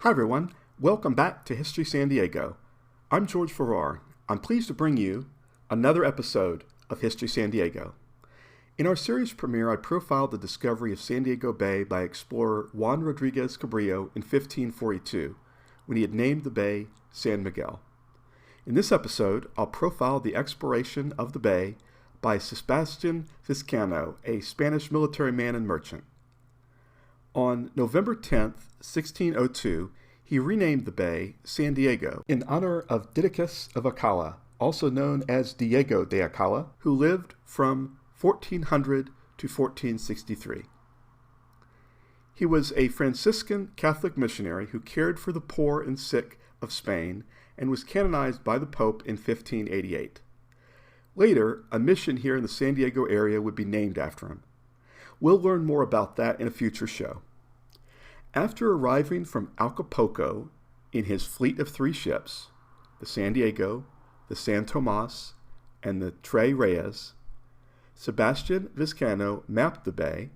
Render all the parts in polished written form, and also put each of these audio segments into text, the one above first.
Hi everyone, welcome back to History San Diego. I'm George Farrar. I'm pleased to bring you another episode of History San Diego. In our series premiere, I profiled the discovery of San Diego Bay by explorer Juan Rodriguez Cabrillo in 1542, when he had named the bay San Miguel. In this episode, I'll profile the exploration of the bay by Sebastián Vizcaíno, a Spanish military man and merchant. On November 10, 1602, he renamed the bay San Diego in honor of Didacus of Alcala, also known as Diego de Alcala, who lived from 1400 to 1463. He was a Franciscan Catholic missionary who cared for the poor and sick of Spain and was canonized by the Pope in 1588. Later, a mission here in the San Diego area would be named after him. We'll learn more about that in a future show. After arriving from Acapulco in his fleet of 3 ships, the San Diego, the San Tomas, and the Tres Reyes, Sebastián Vizcaíno mapped the bay,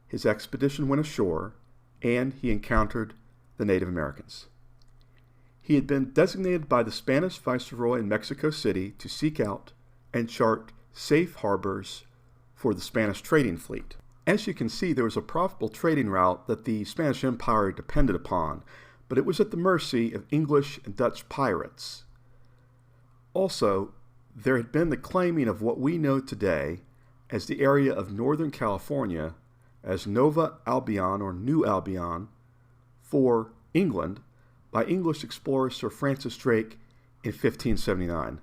his expedition went ashore, and he encountered the Native Americans. He had been designated by the Spanish Viceroy in Mexico City to seek out and chart safe harbors for the Spanish trading fleet. As you can see, there was a profitable trading route that the Spanish Empire depended upon, but it was at the mercy of English and Dutch pirates. Also, there had been the claiming of what we know today as the area of Northern California as Nova Albion or New Albion for England by English explorer Sir Francis Drake in 1579.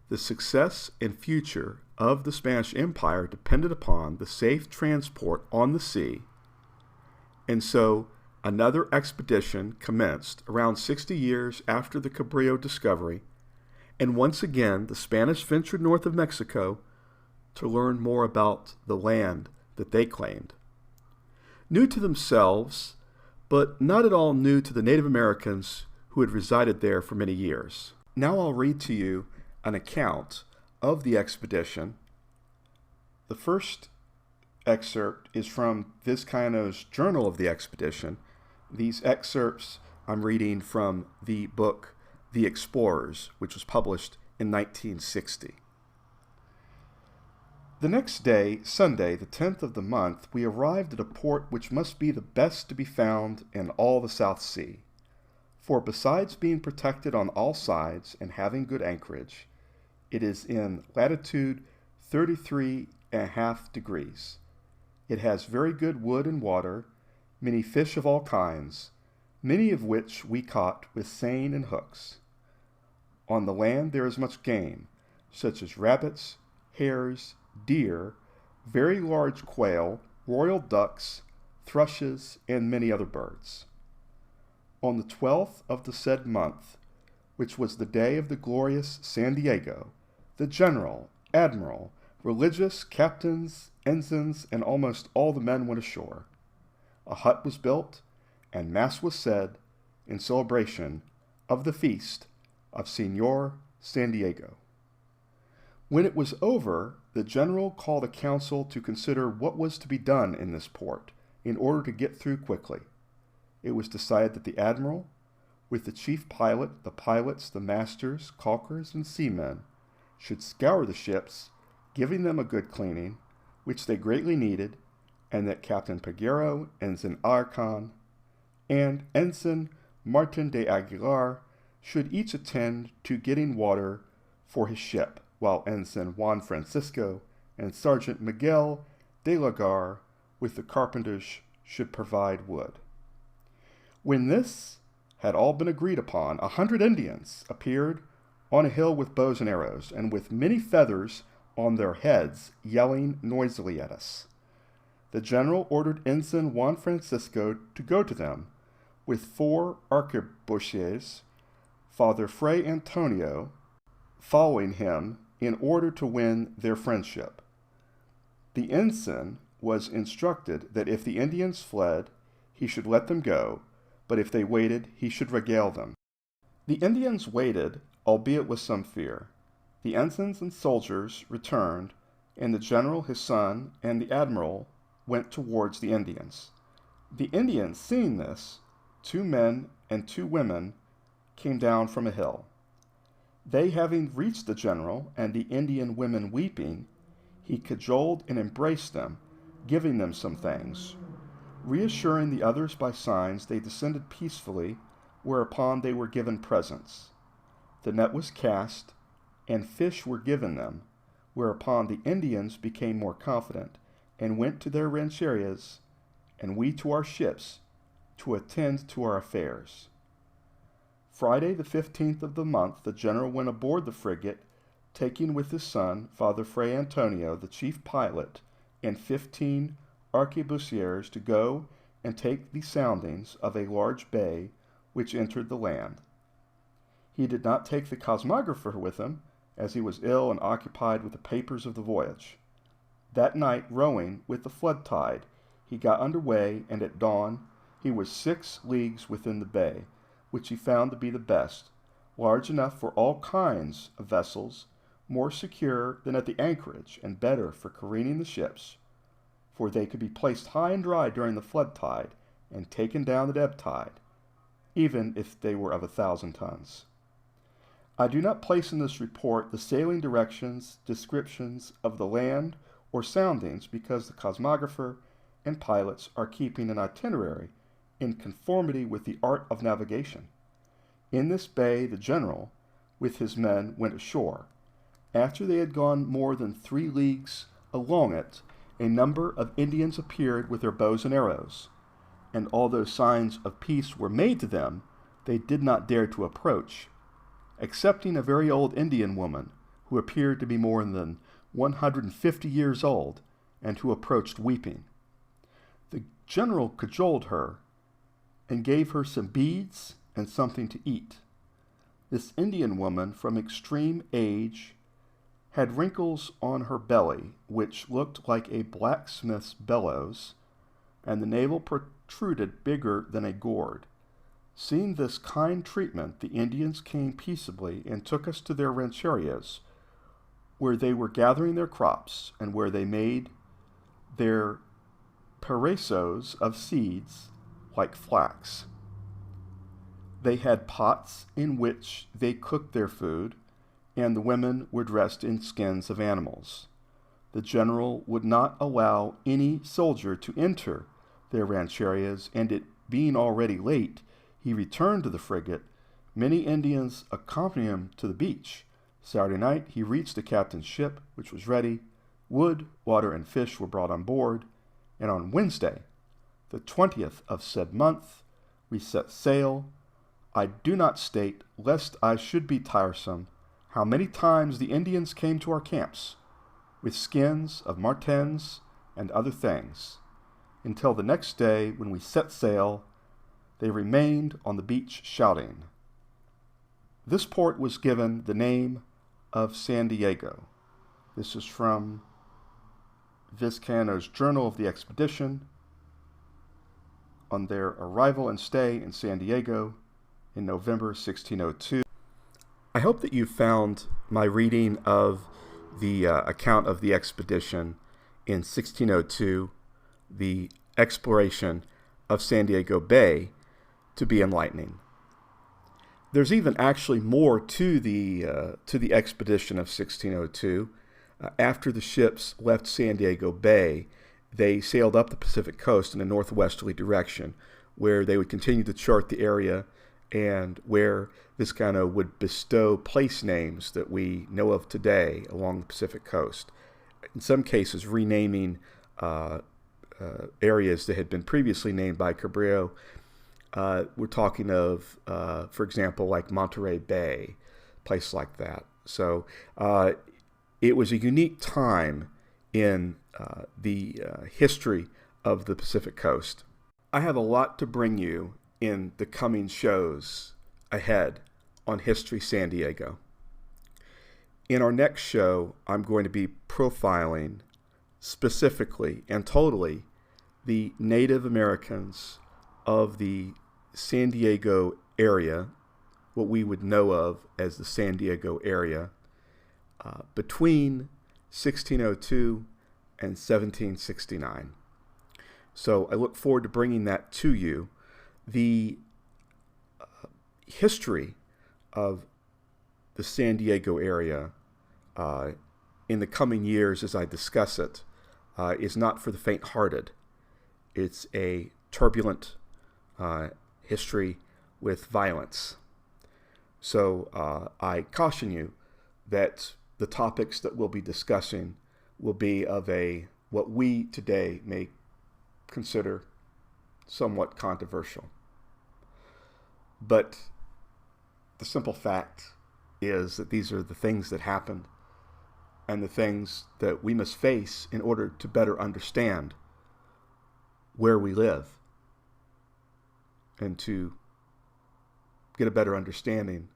The success and future of the Spanish Empire depended upon the safe transport on the sea, and so another expedition commenced around 60 years after the Cabrillo discovery, and once again the Spanish ventured north of Mexico to learn more about the land that they claimed. New to themselves, but not at all new to the Native Americans who had resided there for many years. Now I'll read to you an account of the expedition. The first excerpt is from Vizcaíno's Journal of the Expedition. These excerpts I'm reading from the book The Explorers, which was published in 1960. The next day, Sunday, the 10th of the month, we arrived at a port which must be the best to be found in all the South Sea. For besides being protected on all sides and having good anchorage, it is in latitude 33.5 degrees. It has very good wood and water, many fish of all kinds, many of which we caught with seine and hooks. On the land there is much game, such as rabbits, hares, deer, very large quail, royal ducks, thrushes, and many other birds. On the 12th of the said month, which was the day of the glorious San Diego, the general, admiral, religious, captains, ensigns, and almost all the men went ashore. A hut was built, and mass was said in celebration of the feast of Señor San Diego. When it was over, the general called a council to consider what was to be done in this port in order to get through quickly. It was decided that the admiral, with the chief pilot, the pilots, the masters, caulkers, and seamen, should scour the ships, giving them a good cleaning, which they greatly needed, and that Captain Peguero, Ensign Alarcon, and Ensign Martin de Aguilar should each attend to getting water for his ship, while Ensign Juan Francisco and Sergeant Miguel de Lagar with the carpenters should provide wood. When this had all been agreed upon, 100 Indians appeared on a hill with bows and arrows, and with many feathers on their heads, yelling noisily at us. The general ordered Ensign Juan Francisco to go to them, with 4 arquebusiers, Father Fray Antonio, following him in order to win their friendship. The ensign was instructed that if the Indians fled, he should let them go, but if they waited, he should regale them. The Indians waited, albeit with some fear. The ensigns and soldiers returned, and the general, his son, and the admiral went towards the Indians. The Indians, seeing this, 2 men and 2 women came down from a hill. They having reached the general, and the Indian women weeping, he cajoled and embraced them, giving them some things. Reassuring the others by signs, they descended peacefully, whereupon they were given presents. The net was cast, and fish were given them, whereupon the Indians became more confident, and went to their rancherias, and we to our ships, to attend to our affairs. Friday the 15th of the month, the general went aboard the frigate, taking with his son, Father Fray Antonio, the chief pilot, and 15 arquebusiers to go and take the soundings of a large bay which entered the land. He did not take the cosmographer with him, as he was ill and occupied with the papers of the voyage. That night, rowing with the flood tide, he got under way, and at dawn he was 6 leagues within the bay, which he found to be the best, large enough for all kinds of vessels, more secure than at the anchorage, and better for careening the ships, for they could be placed high and dry during the flood tide, and taken down at ebb tide, even if they were of 1,000 tons. I do not place in this report the sailing directions, descriptions of the land, or soundings, because the cosmographer and pilots are keeping an itinerary in conformity with the art of navigation. In this bay the general, with his men, went ashore. After they had gone more than 3 leagues along it, a number of Indians appeared with their bows and arrows, and although signs of peace were made to them, they did not dare to approach, excepting a very old Indian woman, who appeared to be more than 150 years old, and who approached weeping. The general cajoled her, and gave her some beads and something to eat. This Indian woman, from extreme age, had wrinkles on her belly, which looked like a blacksmith's bellows, and the navel protruded bigger than a gourd. Seeing this kind treatment, the Indians came peaceably and took us to their rancherias, where they were gathering their crops, and where they made their perezos of seeds like flax. They had pots in which they cooked their food, and the women were dressed in skins of animals. The general would not allow any soldier to enter their rancherias, and it being already late, he returned to the frigate. Many Indians accompanied him to the beach. Saturday night he reached the captain's ship, which was ready. Wood, water, and fish were brought on board, and on Wednesday, the 20th of said month, we set sail. I do not state, lest I should be tiresome, how many times the Indians came to our camps, with skins of martens and other things, until the next day, when we set sail, they remained on the beach shouting. This port was given the name of San Diego. This is from Vizcaíno's Journal of the Expedition, on their arrival and stay in San Diego in November 1602. I hope that you found my reading of the account of the expedition in 1602, the exploration of San Diego Bay, to be enlightening. There's even actually more to the expedition of 1602. After the ships left San Diego Bay, they sailed up the Pacific coast in a northwesterly direction, where they would continue to chart the area and where Vizcaíno would bestow place names that we know of today along the Pacific coast. In some cases, renaming areas that had been previously named by Cabrillo. We're talking of, for example, like Monterey Bay, place like that. So it was a unique time in the history of the Pacific coast. I have a lot to bring you in the coming shows ahead on History San Diego. In our next show, I'm going to be profiling specifically and totally the Native Americans of the San Diego area, what we would know of as the San Diego area, between 1602 and 1769. So I look forward to bringing that to you. The history of the San Diego area in the coming years as I discuss it is not for the faint-hearted. It's a turbulent history with violence. So I caution you that the topics that we'll be discussing will be of what we today may consider somewhat controversial. But the simple fact is that these are the things that happened and the things that we must face in order to better understand where we live and to get a better understanding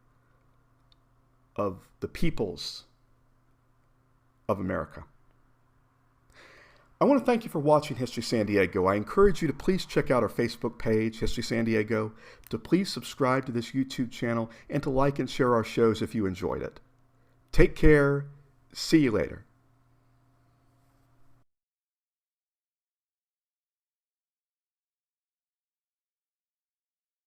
of the peoples of America. I want to thank you for watching History San Diego. I encourage you to please check out our Facebook page, History San Diego, to please subscribe to this YouTube channel, and to like and share our shows if you enjoyed it. Take care. See you later.